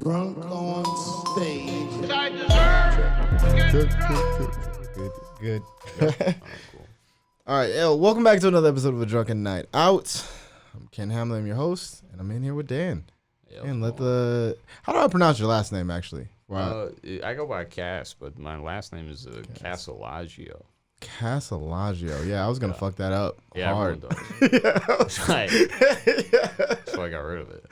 Drunk on stage. I deserve Good. Cool. All right, welcome back to another episode of A Drunken Night Out. I'm Ken Hamlin, I'm your host, and I'm in here with Dan. Yeah, And how do I pronounce your last name, actually? I go by Cass, but my last name is Casalagio. Casalagio. Yeah, I was going to fuck that up hard. Everyone does. So I got rid of it.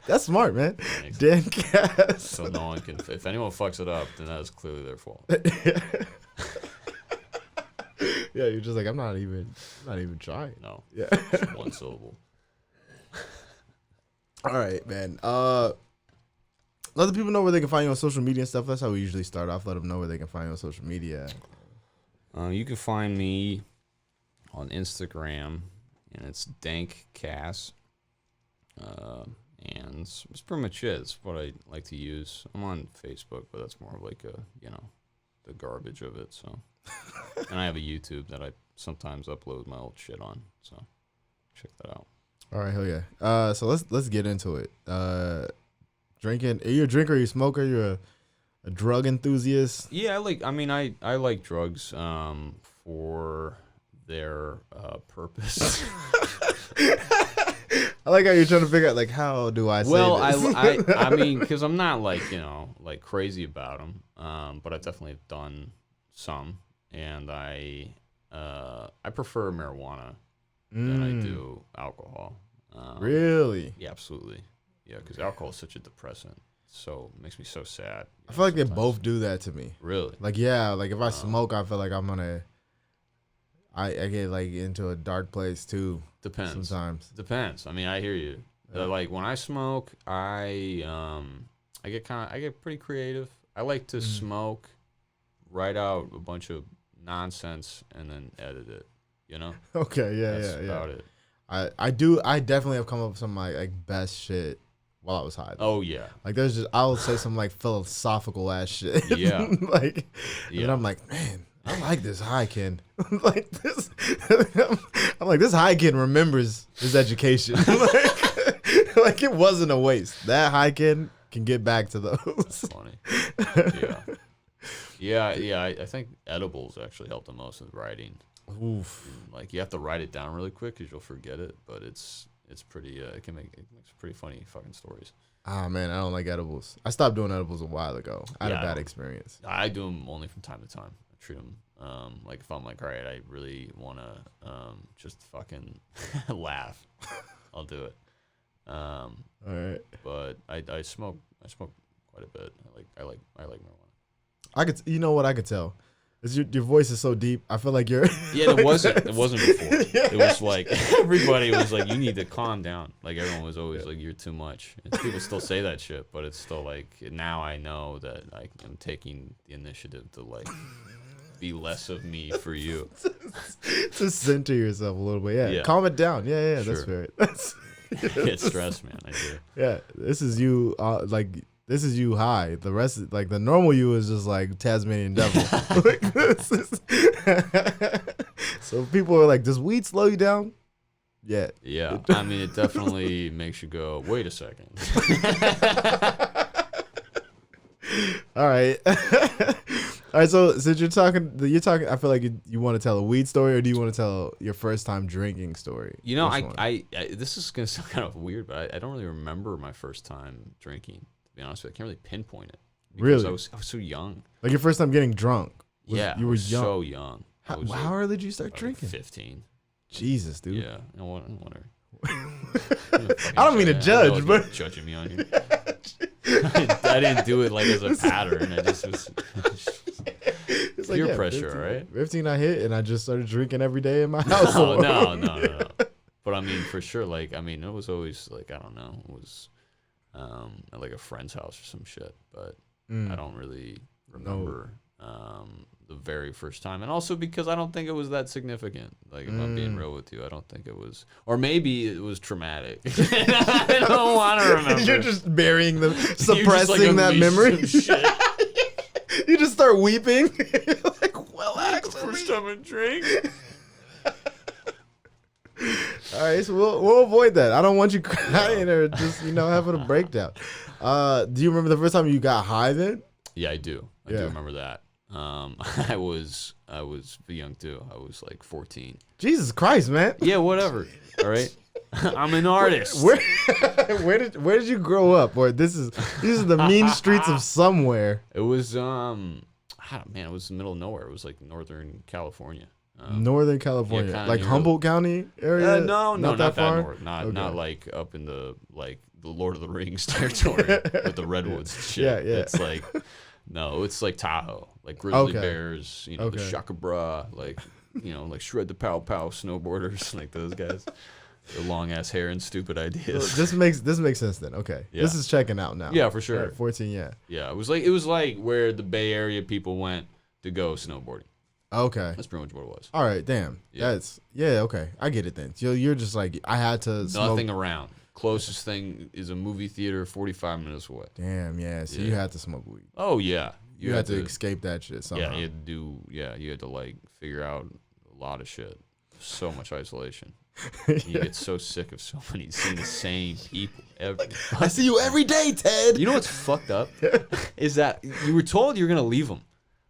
That's smart, man. Thanks. Dan Cass. So no one can. If anyone fucks it up, then that is clearly their fault. Yeah, you're just like, I'm not even trying. No. Yeah. Just one syllable. All right, man. Let the people know where they can find you on social media and stuff. That's how we usually start off. Let them know where they can find you on social media. You can find me on Instagram, and it's Dank Cass. And it's pretty much it. It's what I like to use. I'm on Facebook, but that's more of like the garbage of it. So, and I have a YouTube that I sometimes upload my old shit on. So, check that out. All right, hell yeah. So let's get into it. Drinking. Are you a drinker? Are you a smoker? You're a drug enthusiast? Yeah, I like drugs for their purpose. I like how you're trying to figure out, like, how do I say this? I mean, because I'm not like crazy about them, but I've definitely done some, and I prefer marijuana than I do alcohol. Really? Yeah, absolutely. Yeah, because alcohol is such a depressant. So it makes me so sad. I feel like sometimes. they both do that to me. Really? Like, yeah, like if I smoke, I feel like I'm gonna. I get like into a dark place too. Depends. Sometimes. Depends. I mean, I hear you. Like when I smoke, I get pretty creative. I like to smoke, write out a bunch of nonsense, and then edit it. You know? Okay. Yeah. That's about it. I do. I definitely have come up with some like best shit while I was high. Oh yeah. Like I'll say some like philosophical ass shit. Yeah. And I'm like, man, I like this high kid. Like this. I'm like, this high kid remembers his education. like it wasn't a waste. That high kid can get back to those. That's funny. Yeah. I think edibles actually help the most with writing. Oof. Like you have to write it down really quick because you'll forget it, but it's pretty. It makes pretty funny fucking stories. Ah man, I don't like edibles. I stopped doing edibles a while ago. I had Yeah, a bad experience. I do them only from time to time. I treat them like if I'm like, all right, I really want to just fucking laugh, I'll do it. All right. But I smoke quite a bit. I like marijuana. I could. You know what I could tell? Is your voice is so deep. I feel like you're. Yeah, it wasn't before. It was like everybody was like, you need to calm down. Like everyone was always like, you're too much. And people still say that shit, but it's still like now I know that I am taking the initiative to like be less of me for you. To center yourself a little bit. Yeah. Yeah. Calm it down. Yeah. Sure. That's fair. That's. I get stressed, man. I do. Yeah. This is you. This is you high. The rest, like the normal you, is just like Tasmanian devil. Like, this is so people are like, does weed slow you down? Yeah. Yeah. I mean, it definitely makes you go, wait a second. All right. All right. So since you're talking. I feel like you want to tell a weed story, or do you want to tell your first time drinking story? You know, Which one? I this is gonna sound kind of weird, but I don't really remember my first time drinking. To be honest with you, I can't really pinpoint it. Really? I was so young. Like your first time getting drunk. Yeah, You were young. so young. How early did you start drinking? 15. Jesus, dude. Yeah. No wonder. I don't mean to judge, but judging me on here. I didn't do it like as a pattern. I just was it's peer pressure, 15, right? 15 I hit, and I just started drinking every day in my house. No. But I mean, for sure, like, I mean, it was always like, I don't know, it was at like a friend's house or some shit, but I don't really remember the very first time. And also because I don't think it was that significant. Like, if I'm being real with you, I don't think it was. Or maybe it was traumatic. I don't want to remember. You're just burying them, suppressing just, like, that memory. shit. You just start weeping. You're like, well, actually. First time I drink. All right, so we'll avoid that. I don't want you crying or just having a breakdown. Do you remember the first time you got high then? Yeah, I do. I do remember that. I was young too. I was like 14. Jesus Christ, man. Yeah, whatever. All right. I'm an artist. Where did you grow up? Or these are the mean streets of somewhere. It was it was the middle of nowhere. It was like Northern California. Northern California, yeah, like Humboldt County area. No, not that far. north. Not like up in the Lord of the Rings territory with the redwoods and shit. Yeah. It's like it's like Tahoe, like grizzly bears. The Shaka Bra, like shred the pow pow snowboarders, like those guys. Their long ass hair and stupid ideas. This makes sense then. Okay, this is checking out now. Yeah, for sure. Right, 14, yeah. Yeah, it was like where the Bay Area people went to go snowboarding. Okay, that's pretty much what it was. All right, damn. Yeah. Okay, I get it then. You're just like I had to. Nothing around. Closest thing is a movie theater 45 minutes away. Damn, yeah. So you had to smoke weed. Oh yeah, you had to escape that shit somehow. Yeah, you had to you had to like figure out a lot of shit. So much isolation. You get so sick of seeing the same people I see you every day, Ted. You know what's fucked up is that you were told you're gonna leave them,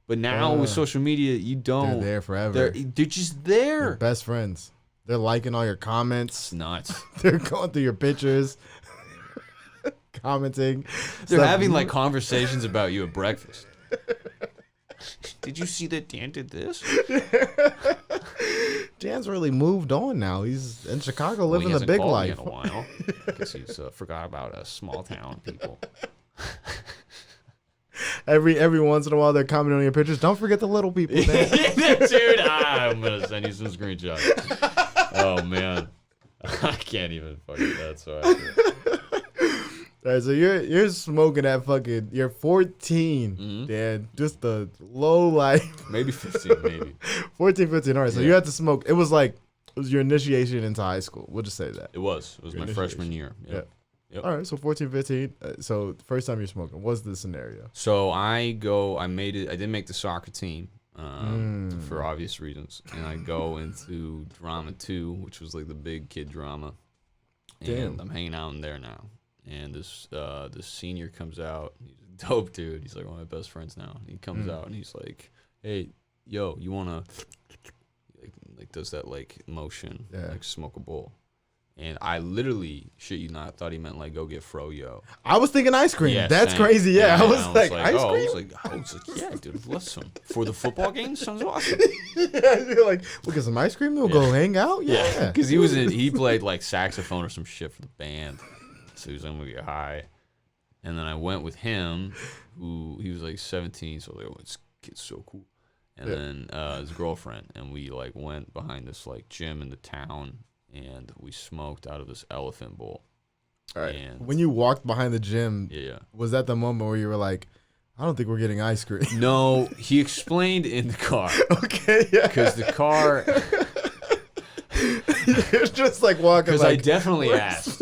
but now with social media, you don't. They're there forever. They're just there. They're best friends. They're liking all your comments. It's nuts. They're going through your pictures, commenting. They're having like conversations about you at breakfast. Did you see that Dan did this? Dan's really moved on now. He's in Chicago living the big life. In a while, because he's forgot about small town people. Every once in a while, they're commenting on your pictures. Don't forget the little people, man. Dude, I'm gonna send you some screenshots. Oh man, I can't even fucking. That's so accurate. All right, so you're smoking that fucking. You're 14, Dan. Just the low life. Maybe 15, maybe. 14, 15. All right, so you had to smoke. It was your initiation into high school. We'll just say that. It was my freshman year. Yep. All right, so 14, 15. So the first time you're smoking, what's the scenario? So I made it. I didn't make the soccer team for obvious reasons, and I go into drama 2, which was like the big kid drama. Damn. And I'm hanging out in there now. And this senior comes out. He's a dope dude. He's like one of my best friends now. He comes out and he's like, "Hey, yo, you wanna like does that like motion, like smoke a bowl?" And I literally, shit you not, thought he meant like go get Froyo. I was thinking ice cream. Yeah, that's same. crazy. Yeah, I was like, ice cream. I was like, yeah, dude, let's some for the football game. Sounds awesome. Yeah, you're like, we'll get some ice cream. We'll go hang out. Yeah, because he played like saxophone or some shit for the band. So he was gonna get high, and then I went with him, he was like 17, so I was like, oh, this kid's so cool. And then his girlfriend, and we like went behind this like gym in the town, and we smoked out of this elephant bowl. All right. And when you walked behind the gym, was that the moment where you were like, I don't think we're getting ice cream? No, he explained in the car. Okay, yeah. Because the car. You're just like walking. Because I definitely asked.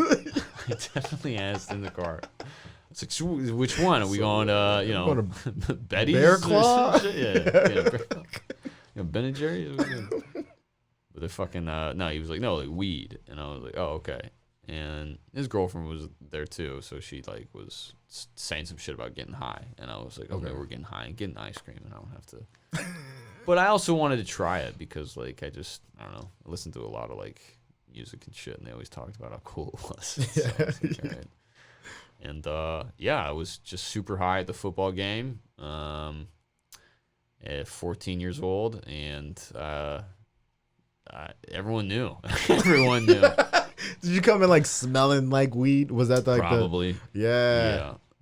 I definitely asked in the car. It's like, so which one? Are we going to, Betty's? Bear Claw? Yeah. Ben and Jerry's? But the fucking, no, he was like, no, like weed. And I was like, oh, okay. And his girlfriend was there too. So she like was saying some shit about getting high. And I was like, okay, we're getting high and getting ice cream. And I don't have to. But I also wanted to try it because like, I don't know. I listened to a lot of like, music and shit, and they always talked about how cool it was. So I was like, all right. And I was just super high at the football game at 14 years old, and everyone knew. Everyone knew. Did you come in like smelling like weed? Was that like probably?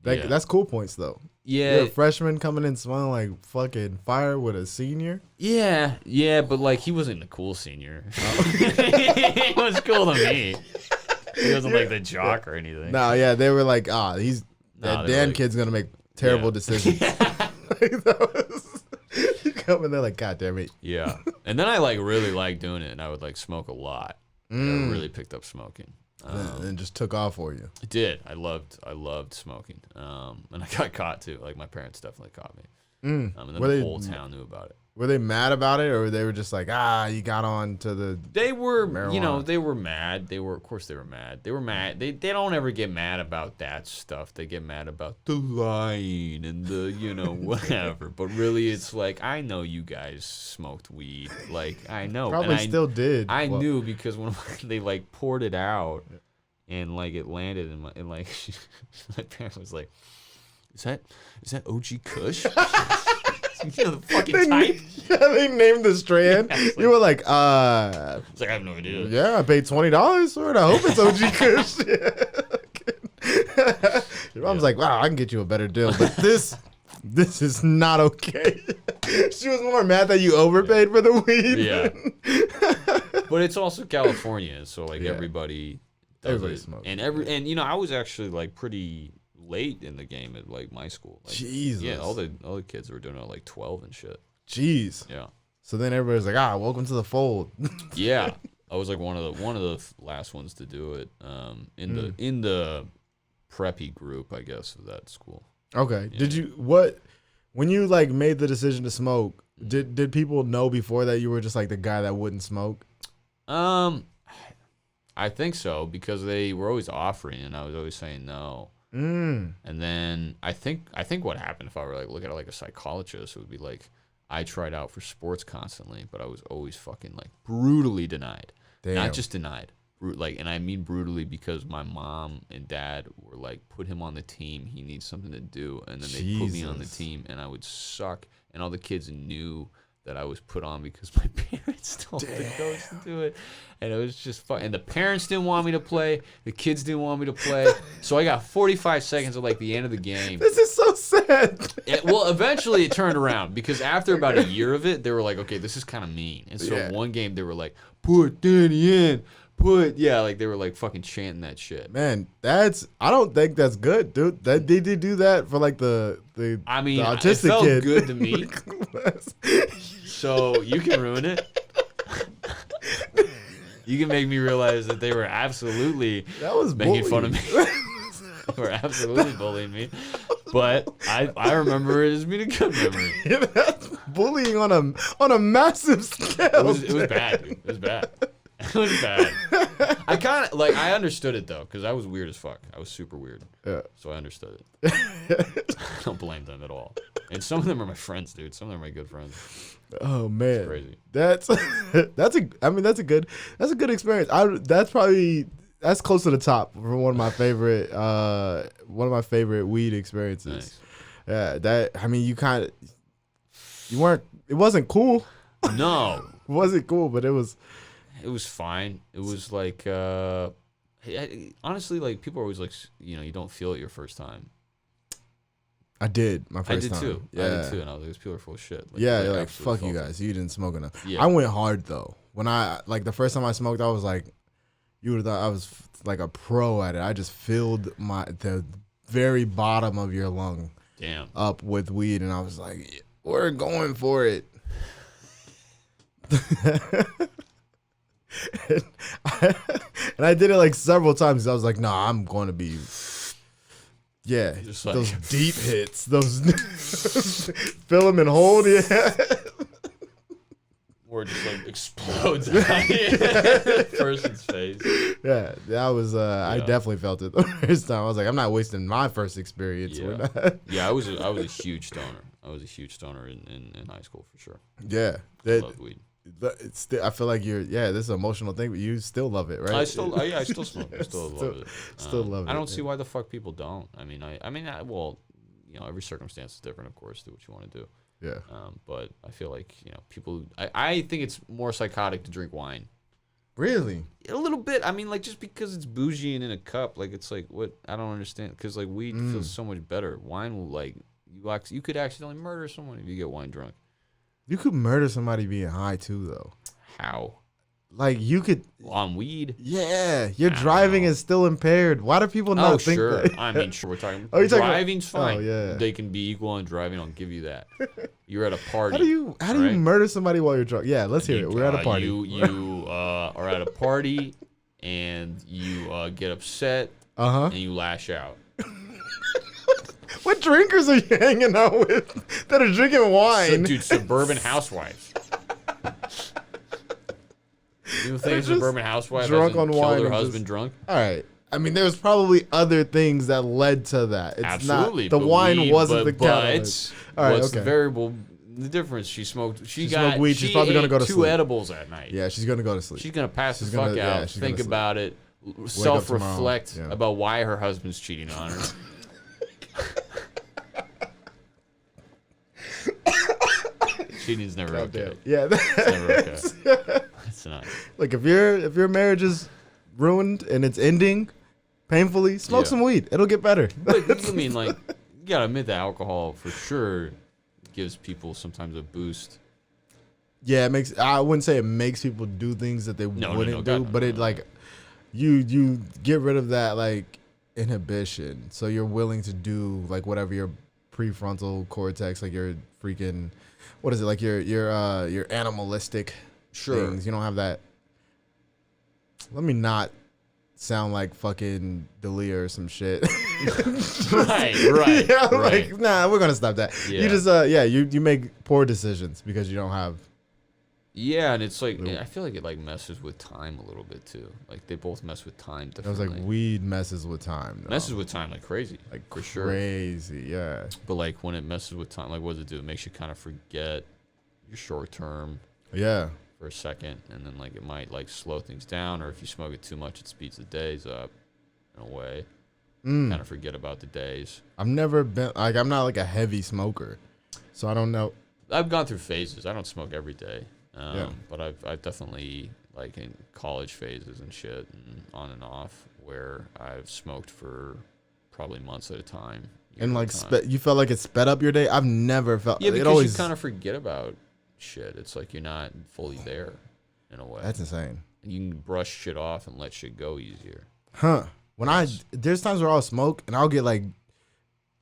That's cool points though. Yeah, you're a freshman coming in smelling like fucking fire with a senior. Yeah, but like he wasn't a cool senior. He was cool to me. He wasn't like the jock or anything. No, yeah, they were like, Dan like, kid's gonna make terrible decisions. You come in there like, God damn it. Yeah, and then I like really liked doing it, and I would like smoke a lot. I really picked up smoking. And just took off for you. I did. I loved smoking. And I got caught too. Like my parents definitely caught me. And then the whole town knew about it. were they mad about it, or they were just like, you got on to the? They were, marijuana? they were mad. Of course, they were mad. They were mad. They don't ever get mad about that stuff. They get mad about the lying and the, whatever. But really, it's like, I know you guys smoked weed. Like, I know. Probably still did. I knew because when they like poured it out, and like it landed in my parent was like, is that OG Kush? The fucking type. They named the strand. Yeah, you were like, it's like, I have no idea. Yeah, I paid $20 for it. I hope it's OG Kush. Your mom's like, wow, I can get you a better deal, but this is not okay. She was more mad that you overpaid for the weed. Yeah. But it's also California, so like everybody does Everybody it. smokes. And I was actually like pretty late in the game at like my school. Like, Jesus. Yeah, all the kids were doing it at like 12 and shit. Jeez. Yeah. So then everybody's like, welcome to the fold. Yeah. I was like one of the last ones to do it. In the preppy group, I guess, of that school. Okay. Yeah. Did you when you like made the decision to smoke, did people know before that you were just like the guy that wouldn't smoke? I think so, because they were always offering and I was always saying no. And then I think what happened, if I were like look at it like a psychologist, it would be like I tried out for sports constantly, but I was always fucking like brutally denied. Damn. Not just denied, and I mean brutally, because my mom and dad were like, put him on the team. He needs something to do, and then they put me on the team, and I would suck, and all the kids knew that I was put on because my parents told me to go to do it. And it was just fun. And the parents didn't want me to play. The kids didn't want me to play. So I got 45 seconds of like the end of the game. This is so sad. Well, eventually it turned around, because after about a year of it, they were like, okay, this is kind of mean. And so one game they were like, put Danny in. Like they were like fucking chanting that shit. Man, I don't think that's good, dude. Did they do that for like the autistic it felt kid? good to me. So you can ruin it. You can make me realize that they were absolutely making fun of me. They were absolutely bullying me. But I remember it as being a good memory. Yeah, that's bullying on a massive scale. It was bad, dude. It was bad. It was bad. I kind of I understood it though, because I was weird as fuck. I was super weird. Yeah. So I understood it. I don't blame them at all. And some of them are my friends, dude. Some of them are my good friends. Oh man, it's crazy. That's a good experience. That's close to the top for one of my favorite weed experiences. Nice. Yeah, it wasn't cool. No. It wasn't cool, but it was fine. It was like honestly, like people are always like, you don't feel it your first time. I did my first time. I did too, and I was like, these people are full of shit. Like, yeah, they're like, fuck you guys, you didn't smoke enough. Yeah. I went hard though. When I the first time I smoked, I was like, you would have thought I was like a pro at it. I just filled the very bottom of your lung up with weed, and I was like, we're going for it. and I did it like several times. I was like, nah, I'm going to be just those like, deep hits, those fill them and hold, or just like explodes on the person's face. Yeah, that was I definitely felt it the first time. I was like, I'm not wasting my first experience. I was a huge stoner. I was a huge stoner in high school for sure. Yeah, I loved weed. I feel like this is an emotional thing, but you still love it, right? I still smoke. I still love it. Still love it. I don't see why the fuck people don't. I mean, every circumstance is different, of course. Do what you want to do. Yeah. But I feel like people. I think it's more psychotic to drink wine. Really? A little bit. I mean, like just because it's bougie and in a cup, like it's like what I don't understand. Because like weed feels so much better. Wine will like you could accidentally murder someone if you get wine drunk. You could murder somebody being high too, though. How? Like you could on weed. Yeah, your driving is still impaired. Why do people not think that? I mean, sure, we're talking. Driving's fine. Oh, yeah. They can be equal on driving. I'll give you that. You're at a party. How do you murder somebody while you're drunk? Yeah, let's hear it. We're at a party. You are at a party and you get upset. And you lash out. What drinkers are you hanging out with that are drinking wine? Dude, suburban housewives. You think a suburban housewife drunk hasn't on wine killed her and husband just- drunk? All right. I mean, there's probably other things that led to that. It's Absolutely. not the but wine weed, wasn't but, the catalyst. All right, what's okay. the variable? The difference. She smoked. She got. smoked weed, she's she probably gonna ate go to 2 sleep. edibles at night. Yeah, she's gonna go to sleep. She's gonna pass She's the fuck gonna- yeah, out. she's gonna Think sleep. about it. tomorrow. Self-reflect Yeah. about why her husband's cheating on her. Cheating's never okay. Yeah, It's never okay. It's not. like if your marriage is ruined and it's ending painfully, smoke Yeah. some weed. It'll get better. But I mean, like, you gotta admit that alcohol for sure gives people sometimes a boost. Yeah, it makes. I wouldn't say it makes people do things that they wouldn't do, God, but no, it no. like you get rid of that like inhibition, so you're willing to do like whatever your prefrontal cortex, like your freaking, what is it, like your animalistic Sure. things. You don't have that. Let me not sound like fucking Dalia or some shit. Right. Yeah, right. like nah, we're gonna stop that. Yeah. You just you make poor decisions because you don't have. Yeah, and it's like I feel like it like messes with time a little bit too. Like they both mess with time It was differently. like weed messes with time. Though. messes with time like crazy, like for sure. crazy, yeah. But like when it messes with time, like what does it do? It makes you kind of forget your short term Yeah. for a second, and then like it might like slow things down, or if you smoke it too much, it speeds the days up in a way. Kind of forget about the days. I've never been like I'm not like a heavy smoker, so I don't know. I've gone through phases. I don't smoke every day, Yeah. but I've definitely like in college phases and shit, and on and off, where I've smoked for probably months at a time. years And at a like time. you felt like it sped up your day. I've never felt. Yeah, it because always, you kind of forget about shit. It's like you're not fully there in a way. That's insane. And you can brush shit off and let shit go easier. Huh? When there's times where I'll smoke and I'll get like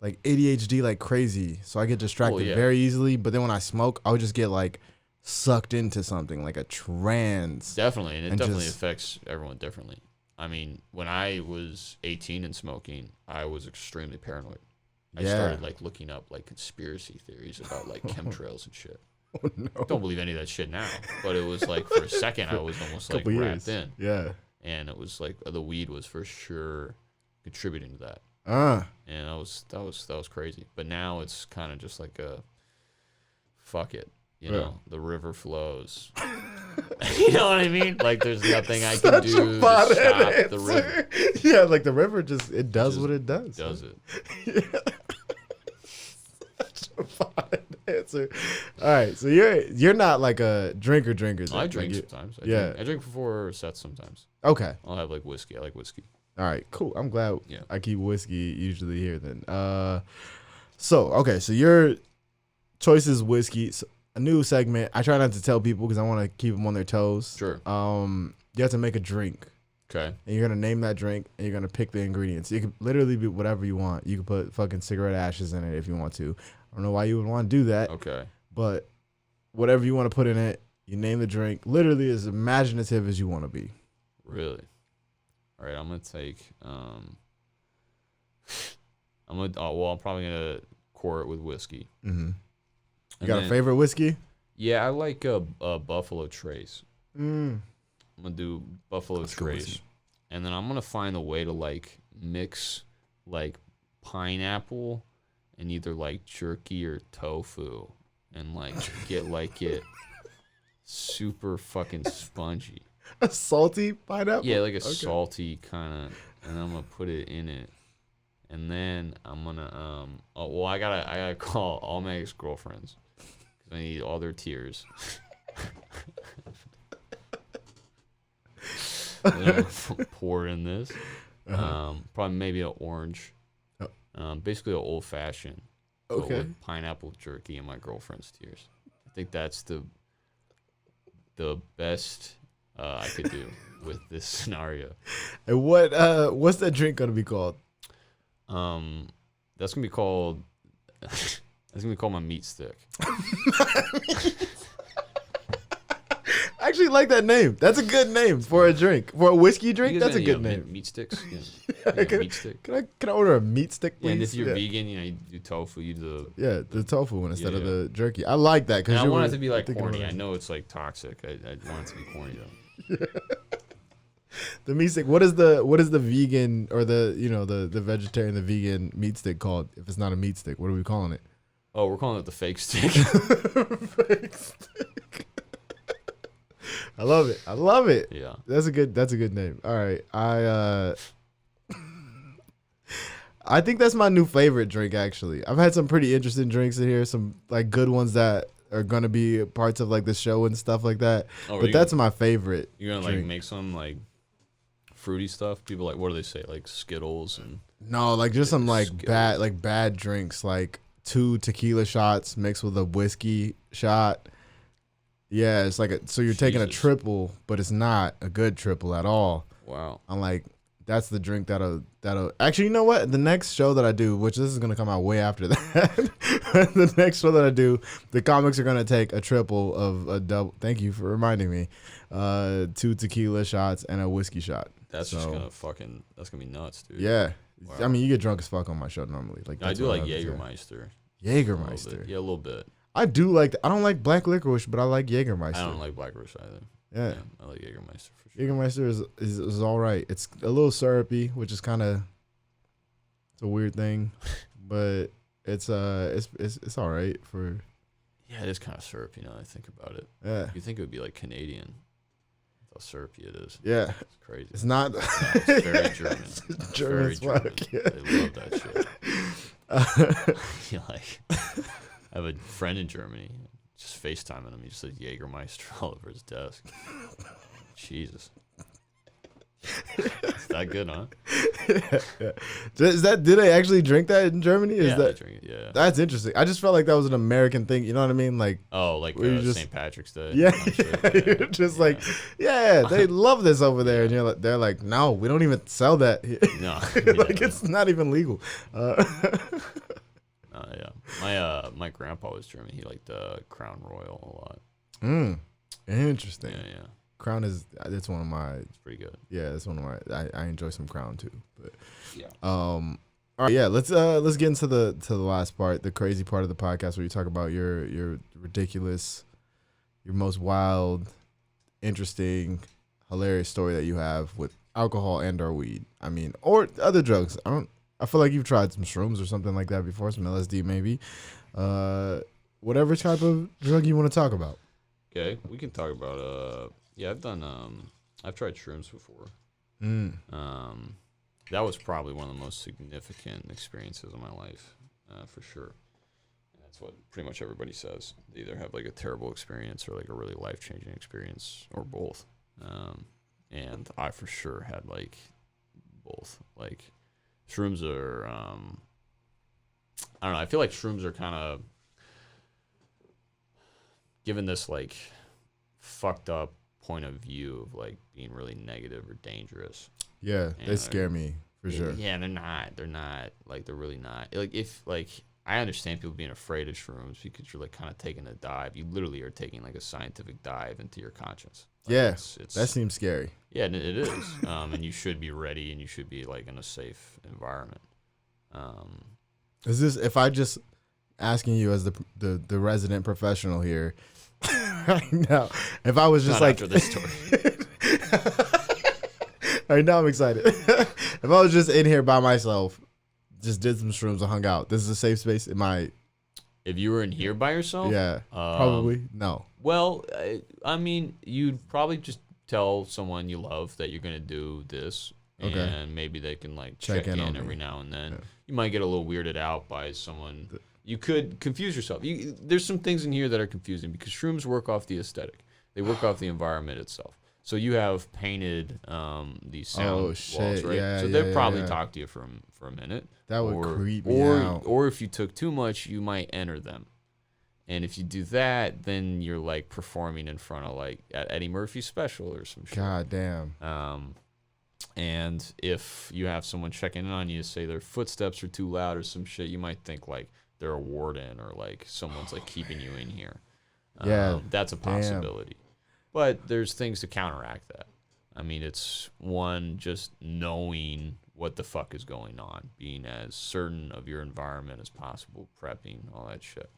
ADHD like crazy, so I get distracted yeah. very easily. But then when I smoke, I'll just get like sucked into something like a trance. Definitely, and it And definitely just- affects everyone differently. I mean, when I was 18 and smoking, I was extremely paranoid. I Yeah. started like looking up like conspiracy theories about like chemtrails and shit. Oh, no. Don't believe any of that shit now, but it was like for a second I was almost like Couple wrapped years. in, Yeah. and it was like the weed was for sure contributing to that. And that was crazy. But now it's kind of just like a fuck it, you know. The river flows. You know what I mean? Like there's nothing I can do to stop the river. Yeah, like the river it does what it does. Does it? Such a fine answer. All right, so you're not like a drinker. Then. I drink Like sometimes. yeah. I drink for 4 sets sometimes. Okay. I'll have like whiskey. I like whiskey. All right. Cool. I'm glad. Yeah. I keep whiskey usually here. Then. So your choice is whiskey. So a new segment. I try not to tell people because I want to keep them on their toes. Sure. You have to make a drink. Okay. And you're gonna name that drink, and you're gonna pick the ingredients. You can literally be whatever you want. You can put fucking cigarette ashes in it if you want to. I don't know why you would want to do that, Okay. but whatever you want to put in it, you name the drink. Literally as imaginative as you want to be. Really? All right. I'm gonna take. I'm probably gonna pour it with whiskey. Mm-hmm. You And got a then- favorite whiskey? Yeah, I like a Buffalo Trace. Mm. I'm gonna do Buffalo That's good Trace, whiskey. and then I'm gonna find a way to like mix like pineapple and either like jerky or tofu, and like get like it super fucking spongy. A salty pineapple? Yeah, like a Okay. salty kind of, and I'm gonna put it in it, and then I'm gonna I gotta call all my ex-girlfriends because I need all their tears. And then I'm gonna pour in this, probably maybe an orange, basically an old fashioned, Okay. with pineapple jerky and my girlfriend's tears. I think that's the best I could do with this scenario. And what's that drink gonna be called? That's gonna be called my meat stick. I actually like that name. That's a good name for a drink. For a whiskey drink, You guys that's a got, good you know, name. Meat sticks. Yeah. Meat stick. Can I order a meat stick, please? Yeah, and if you're vegan, you know, you do tofu. You do the tofu one instead of yeah. the jerky. I like that And because I want it to be like corny. I know it's like toxic. I want it to be corny though. The meat stick. What is the vegan or the vegetarian, the vegan meat stick called? If it's not a meat stick, what are we calling it? Oh, we're calling it the fake stick. Fake stick. I love it. I love it. Yeah. That's a good name. All right. I think that's my new favorite drink actually. I've had some pretty interesting drinks in here, some like good ones that are gonna be parts of like the show and stuff like that. Oh, but that's my favorite. You're gonna drink. like make some like fruity stuff. People like, what do they say? Like Skittles and No, like just some like Skittles. bad drinks, like 2 tequila shots mixed with a whiskey shot. Yeah, it's like so you're taking a triple, but it's not a good triple at all. Wow. I'm like, that's the drink that'll actually, you know what? The next show that I do, which this is gonna come out way after that, the next show that I do, the comics are gonna take a triple of a double. Thank you for reminding me. 2 tequila shots and a whiskey shot. That's just gonna that's gonna be nuts, dude. Yeah. Wow. I mean, you get drunk as fuck on my show normally. Like I do like Jägermeister. Jägermeister. Jägermeister. Yeah, a little bit. I do like. I don't like black licorice, but I like Jägermeister. I don't like black licorice either. Yeah. I like Jägermeister for sure. Jägermeister is all right. It's a little syrupy, which is kind of it's a weird thing, but it's all right for. Yeah, it is kind of syrupy now that I think about it. Yeah. You think it would be like Canadian? How syrupy it is. Yeah. It's crazy. It's not. No, it's very German. It's German as Very fuck. German. Yeah. They love that shit. You like, I have a friend in Germany. Just FaceTiming him. He just said Jägermeister all over his desk. Jesus. It's that good, huh? Yeah. Did they actually drink that in Germany? Yeah, they drink it, yeah. That's interesting. I just felt like that was an American thing. You know what I mean? Like, Oh, like where you just- St. Patrick's Day. yeah, Yeah. you're just like, yeah, they love this over there, and they're like, no, we don't even sell that here. No. Like it's not even legal. Yeah. My grandpa was German. He liked Crown Royal a lot. Interesting. Yeah. Crown it's one of my, It's pretty good. yeah, it's one of my, I enjoy some Crown too. But Yeah. all right, yeah, let's get into the last part, the crazy part of the podcast where you talk about your ridiculous, your most wild, interesting, hilarious story that you have with alcohol and or weed. I mean, or other drugs. I feel like you've tried some shrooms or something like that before, some LSD maybe. Whatever type of drug you want to talk about. Okay, we can talk about I've tried shrooms before. That was probably one of the most significant experiences of my life, for sure. And that's what pretty much everybody says. They either have like a terrible experience or like a really life-changing experience, or both. And I for sure had like both. Like shrooms are, I don't know. I feel like shrooms are kind of given this like fucked up point of view of like being really negative or dangerous. Yeah, they And scare me for sure. Yeah, they're not. They're really not. Like if like I understand people being afraid of shrooms because you're like kind of taking a dive. You literally are taking like a scientific dive into your conscience. Like, Yeah, it's, that seems scary. yeah, and it is. And you should be ready, and you should be like in a safe environment. Is this, if I just asking you as the resident professional here right now, if I was just Not like after this story. all right, now I'm excited. If I was just in here by myself, just did some shrooms and hung out, this is a safe space. If you were in here by yourself, Yeah, probably no. Well, I mean, you'd probably just tell someone you love that you're gonna do this, Okay. and maybe they can like Check check in in on every me. now and then. Yeah. You might get a little weirded out by someone. You could confuse yourself. There's some things in here that are confusing because shrooms work off the aesthetic. They work off the environment itself. So you have painted these sound walls, shit. right? Yeah, so yeah, they'll probably yeah. talk to you for a minute. That would creep me out. Or if you took too much, you might enter them. And if you do that, then you're like performing in front of like at Eddie Murphy's special or some shit. God damn. And if you have someone checking in on you, say their footsteps are too loud or some shit, you might think like they're a warden or like someone's like keeping you in here. Yeah, That's a damn. possibility. But there's things to counteract that. I mean, it's one, just knowing what the fuck is going on, being as certain of your environment as possible, prepping, all that shit.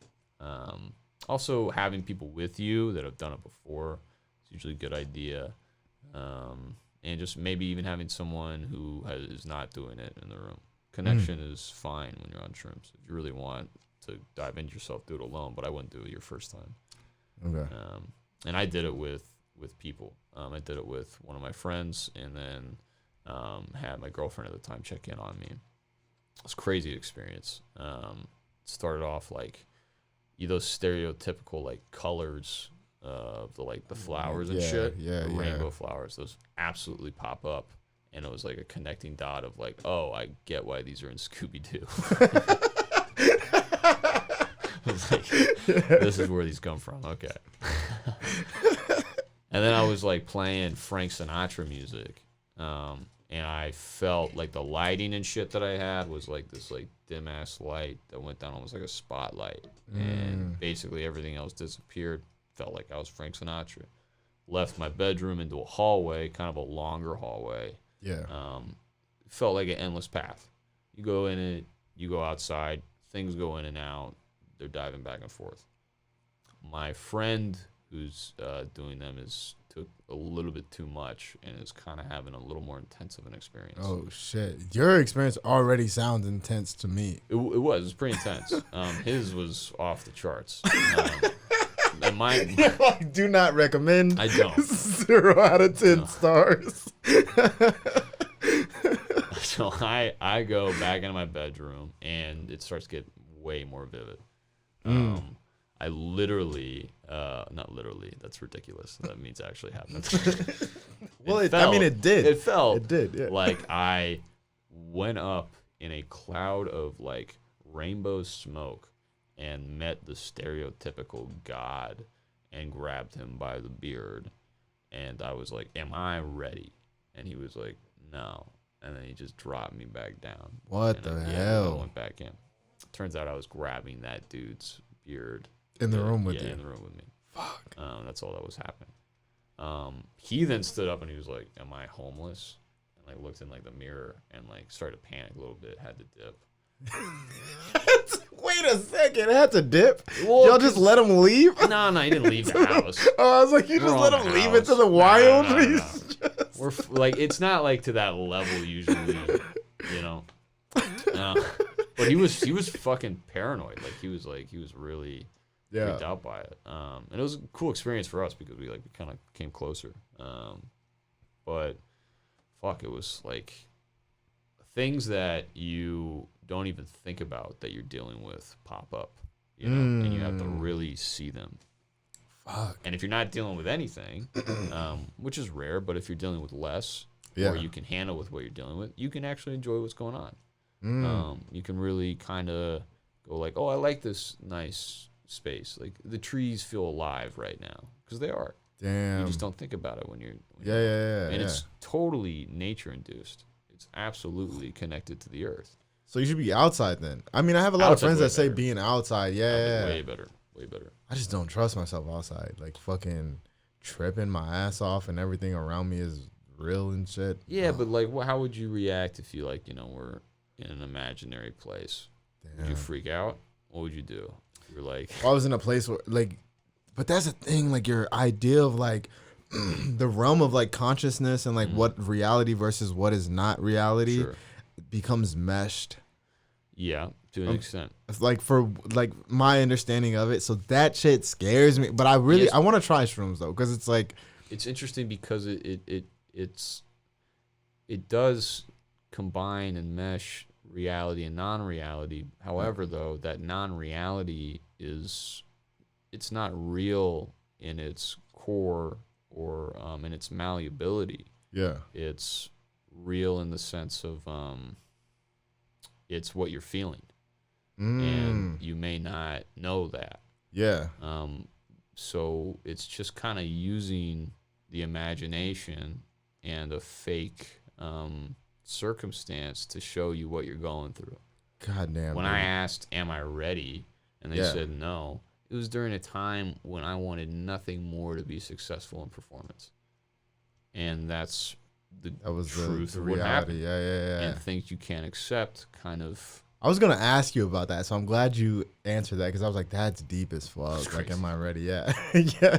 Also, having people with you that have done it before is usually a good idea. And just maybe even having someone who is not doing it in the room. Connection is fine when you're on shrooms. If you really want to dive into yourself, do it alone, but I wouldn't do it your first time. Okay. And I did it with people. I did it with one of my friends, and then had my girlfriend at the time check in on me. It was a crazy experience. It started off like those stereotypical like colors of the flowers and shit. The rainbow flowers. Those absolutely pop up. And it was like a connecting dot of like, oh, I get why these are in Scooby-Doo. It's like, this is where these come from. Okay. And then I was like playing Frank Sinatra music. And I felt like the lighting and shit that I had was like this like dim ass light that went down almost like a spotlight. And basically everything else disappeared. Felt like I was Frank Sinatra. Left my bedroom into a hallway, kind of a longer hallway. Yeah. Felt like an endless path. You go in it, you go outside, things go in and out. They're diving back and forth. My friend who's doing them took a little bit too much and is kind of having a little more intense of an experience. Oh, shit. Your experience already sounds intense to me. It was pretty intense. His was off the charts. And mine, I do not recommend. I don't. 0 out of 10 stars. So I go back into my bedroom and it starts to get way more vivid. I literally, not literally, that's ridiculous. That means it actually happened. Well, it did. It felt it did, yeah. Like I went up in a cloud of like rainbow smoke and met the stereotypical God and grabbed him by the beard. And I was like, am I ready? And he was like, no. And then he just dropped me back down. What the hell? I went back in. Turns out I was grabbing that dude's beard. In the room with you? Yeah, in the room with me. Fuck. That's all that was happening. He then stood up and he was like, am I homeless? And like looked in like the mirror and like started to panic a little bit, had to dip. Wait a second, it had to dip? Well, y'all just let him leave? No, he didn't leave the house. Oh, I was like, you just let him leave into the wild? No. We're like, it's not like to that level usually, you know. But he was fucking paranoid. Like he was really freaked out by it. And it was a cool experience for us because we kind of came closer. But fuck, it was like things that you don't even think about that you're dealing with pop up, you know, and you have to really see them. Fuck. And if you're not dealing with anything, which is rare, but if you're dealing with less, or you can handle with what you're dealing with, you can actually enjoy what's going on. You can really kind of go like, oh, I like this nice space. Like the trees feel alive right now because they are. Damn. You just don't think about it when you're. And it's totally nature induced. It's absolutely connected to the earth. So you should be outside then. I mean, I have a lot of friends that say being outside. Yeah. Way better. Way better. I just don't trust myself outside. Like fucking tripping my ass off and everything around me is real and shit. Yeah, but like, how would you react if you were in an imaginary place? Damn. Would you freak out? What would you do? You're like, I was in a place where but that's the thing. Like your idea of like the realm of like consciousness and like what reality versus what is not reality becomes meshed. Yeah, to an extent. It's like for like my understanding of it. So that shit scares me. But I want to try shrooms though, because it's like it's interesting because it does combine and mesh reality and non-reality. However, though, that non-reality it's not real in its core or in its malleability. Yeah, it's real in the sense of it's what you're feeling, and you may not know that. Yeah. So it's just kind of using the imagination and a fake circumstance to show you what you're going through. God damn. When I asked, "Am I ready?" and they said no, it was during a time when I wanted nothing more to be successful in performance, and that's the truth the of what happened. reality. Yeah. And things you can't accept, kind of. I was gonna ask you about that, so I'm glad you answered that because I was like, "That's deep as fuck." Like, am I ready? Yeah, yeah.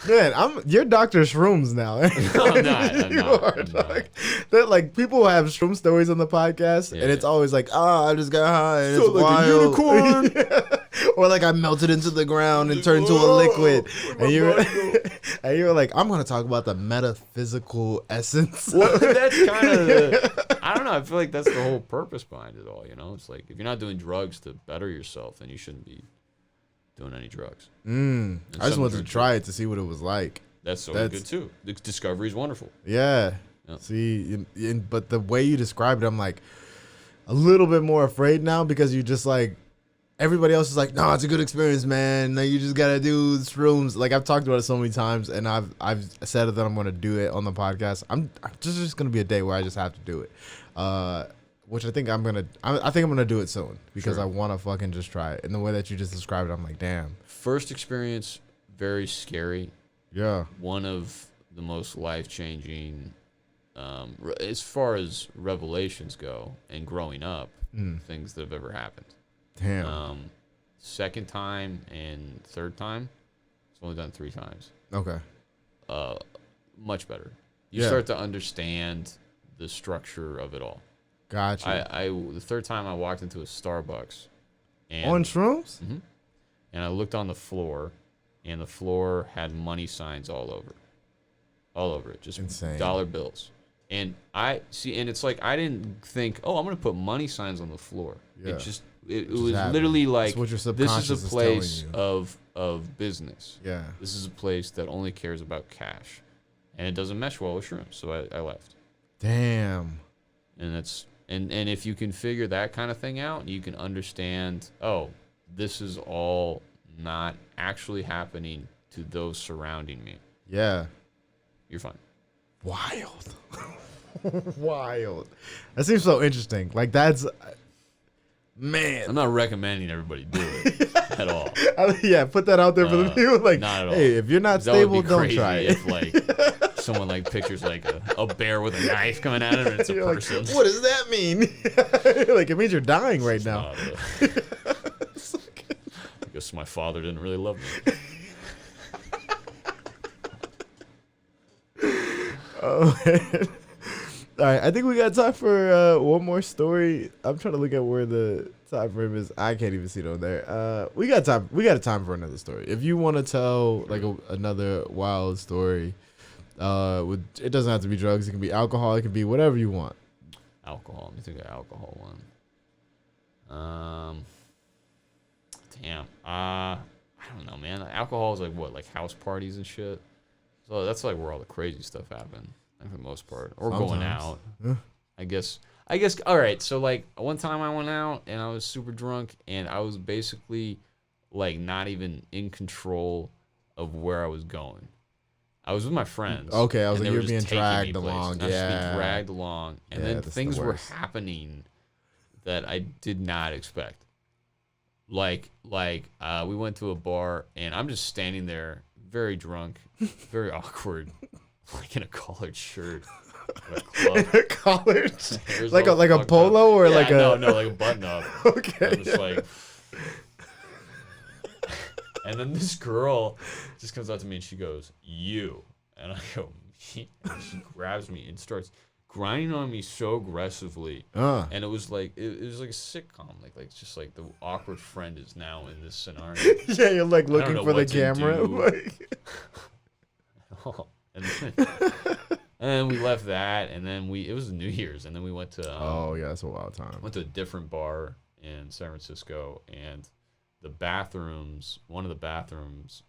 Man, you're Dr. Shrooms now. No, I'm not. I'm not. Dog. That like people have shroom stories on the podcast, and it's always like, I just got high, and it's like wild. a unicorn. Yeah. Or like I melted into the ground and turned into a liquid, and you're like, I'm gonna talk about the metaphysical essence. Well, that's kind of I don't know. I feel like that's the whole purpose behind it all. You know, it's like if you're not doing drugs to better yourself, then you shouldn't be doing any drugs. I just wanted to try it to see what it was like. That's good too. The discovery is wonderful. Yeah. See, but the way you described it, I'm like a little bit more afraid now because you just like everybody else is like, no, it's a good experience, man. No, you just gotta do shrooms. Like I've talked about it so many times, and I've said that I'm gonna do it on the podcast. I'm just gonna be a day where I just have to do it, which I think I'm gonna do it soon because I want to fucking just try it. And the way that you just described it, I'm like, damn. First experience, very scary. Yeah. One of the most life-changing, as far as revelations go and growing up, things that have ever happened. Damn. Second time and third time, it's only done 3 times. Okay. Much better. You start to understand the structure of it all. Gotcha. The third time I walked into a Starbucks. And, on shrooms? Mm-hmm. And I looked on the floor, and the floor had money signs all over it, just insane dollar bills. And it's like I didn't think, I'm gonna put money signs on the floor. Yeah. It was literally like, what your this subconscious is a place of business. Yeah. This is a place that only cares about cash, and it doesn't mesh well with shrooms. So I left. Damn. And that's and if you can figure that kind of thing out, you can understand. This is all not actually happening to those surrounding me. Yeah. You're fine. Wild. Wild. That seems so interesting. Like that's, man. I'm not recommending everybody do it at all. Yeah, put that out there for the people. Like, not at all. Hey, if you're not stable, don't try it. If like someone like pictures like a bear with a knife coming at him, and it's a person. Like, what does that mean? Like it means you're dying right now. I guess my father didn't really love me. Oh man. All right, I think we got time for one more story. I'm trying to look at where the time frame is. I can't even see it on there. We got time. We got a time for another story. If you want to tell like another wild story, it doesn't have to be drugs. It can be alcohol. It can be whatever you want. Alcohol. Let me think of an alcohol one. Damn. I don't know, man. Alcohol is like what, like house parties and shit. So that's like where all the crazy stuff happened, for the most part, or sometimes. Going out. Yeah. I guess. All right. So like one time I went out and I was super drunk and I was basically like not even in control of where I was going. I was with my friends. Okay, I was like, you were being dragged along. I was being dragged along, and then things were happening that I did not expect. Like we went to a bar and I'm just standing there, very drunk, very awkward, like in a collared shirt. In a collared, like a polo or like a no like a button up. Okay. I'm just like, and then this girl just comes up to me and she goes, "You," and I go, "Me," and she grabs me and starts grinding on me so aggressively, and it was like a sitcom, like just like the awkward friend is now in this scenario. Yeah, you're like looking for the camera. And then we left that, and then it was New Year's, and then we went to that's a wild time. Went to a different bar in San Francisco, and one of the bathrooms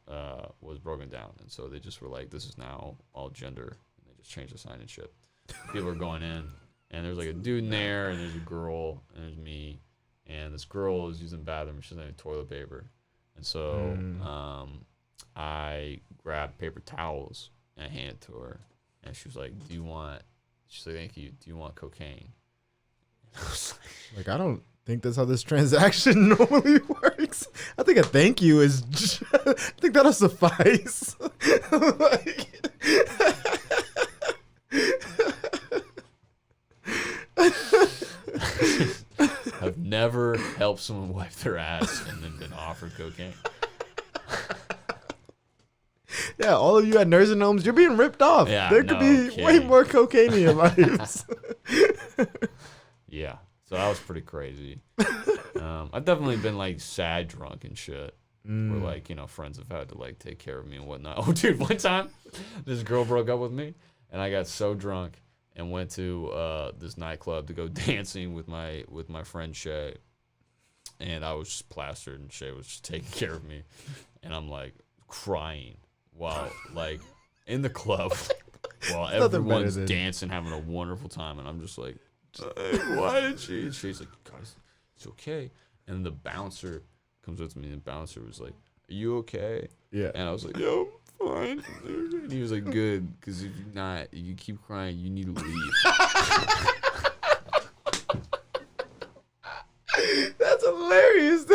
was broken down, and so they just were like, this is now all gender, and they just changed the sign and shit. People are going in, and there's like a dude in there, and there's a girl, and there's me, and this girl is using the bathroom. She doesn't have any toilet paper, and so I grabbed paper towels and I handed it to her, and she was like, she's like, thank you. Do you want cocaine? And I was like, I don't think that's how this transaction normally works. I think a thank you is. I think that'll suffice. Like, I've never helped someone wipe their ass and then been offered cocaine. yeah, all of you at nursing homes, you're being ripped off. Yeah, there could be way kidding. more cocaine in your lives. Yeah, so that was pretty crazy. I've definitely been like sad drunk and shit. Where like, you know, friends have had to like take care of me and whatnot. Oh, dude, one time this girl broke up with me and I got so drunk and went to this nightclub to go dancing with my friend Shay. And I was just plastered and Shay was just taking care of me. And I'm like crying while like in the club while everyone's dancing, having a wonderful time. And I'm just like, why did she? And she's like, guys, it's okay. And the bouncer comes up to me and the bouncer was like, are you okay? Yeah. And I was like, yo, I'm fine. And he was like, good, because if you're not, if you keep crying, you need to leave. That's hilarious.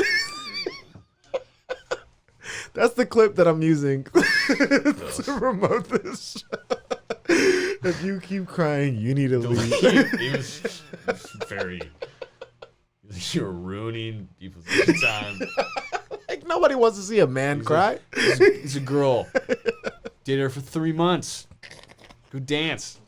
That's the clip that I'm using to promote this show. If you keep crying, you need to leave. He was very, you're ruining people's time. Like, nobody wants to see a man cry. He's a girl. Dated her for 3 months. Go dance.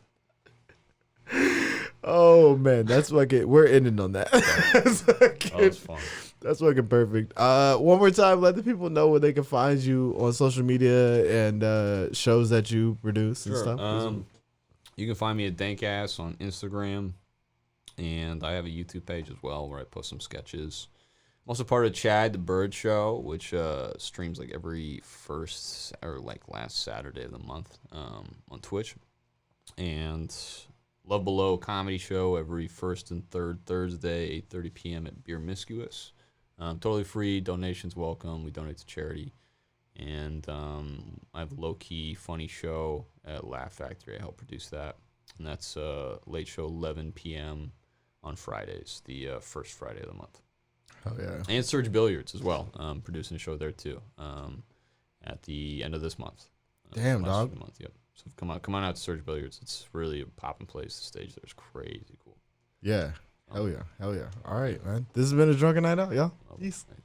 Oh man, that's fucking. We're ending on that. That's fucking, Oh, it's fun. that's fucking perfect. One more time, let the people know where they can find you on social media and shows that you produce and stuff. You can find me at Dankass on Instagram, and I have a YouTube page as well where I post some sketches. I'm also part of Chad the Bird Show, which streams like every first or like last Saturday of the month on Twitch, and Love Below Comedy Show every first and third Thursday, 8:30 p.m. at Beer Miscuous. Totally free, donations welcome. We donate to charity. And I have a low-key funny show at Laugh Factory. I help produce that. And that's late show, 11 p.m. on Fridays, the first Friday of the month. Oh yeah. And Surge Billiards as well. Producing a show there too at the end of this month. Damn, last dog. of the month, yep. So come on out to Surge Billiards. It's really a popping place. The stage there is crazy cool. Yeah. Hell yeah. Hell yeah. All right, man. This has been a drunken night out, y'all. Oh, Peace. right.